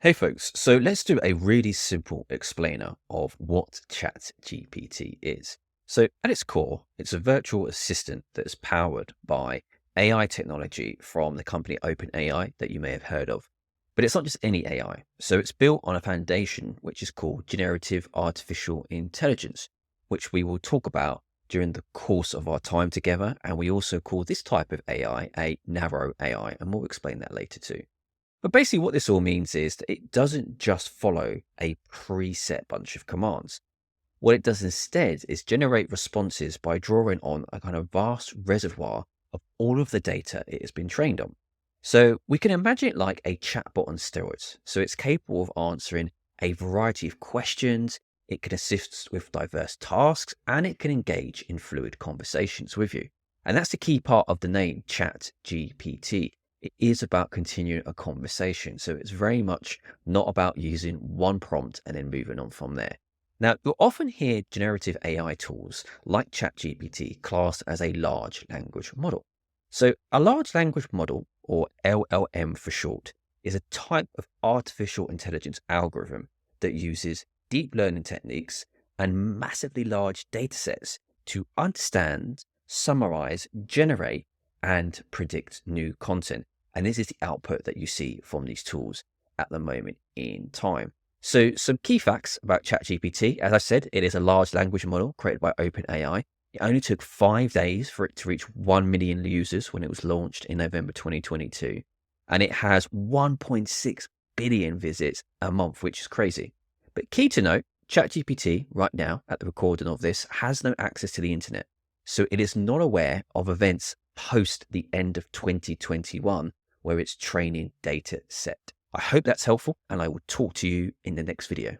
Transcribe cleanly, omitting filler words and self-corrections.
Hey folks, so let's do a really simple explainer of what ChatGPT is. So at its core, it's a virtual assistant that is powered by AI technology from the company OpenAI that you may have heard of. But it's not just any AI. So it's built on a foundation which is called generative artificial intelligence, which we will talk about during the course of our time together. And we also call this type of AI a narrow AI, and we'll explain that later too. But basically, what this all means is that it doesn't just follow a preset bunch of commands. What it does instead is generate responses by drawing on a kind of vast reservoir of all of the data it has been trained on. So we can imagine it like a chatbot on steroids. So it's capable of answering a variety of questions, it can assist with diverse tasks, and it can engage in fluid conversations with you. And that's the key part of the name Chat GPT. It is about continuing a conversation. So it's very much not about using one prompt and then moving on from there. Now, you'll often hear generative AI tools like ChatGPT classed as a large language model. So, a large language model, or LLM for short, is a type of artificial intelligence algorithm that uses deep learning techniques and massively large data sets to understand, summarize, generate, and predict new content. And this is the output that you see from these tools at the moment in time. So some key facts about ChatGPT. As I said, it is a large language model created by OpenAI. It only took 5 days for it to reach 1 million users when it was launched in November 2022. And it has 1.6 billion visits a month, which is crazy. But key to note, ChatGPT right now at the recording of this has no access to the internet. So it is not aware of events post the end of 2021 where its training data set. I hope that's helpful, and I will talk to you in the next video.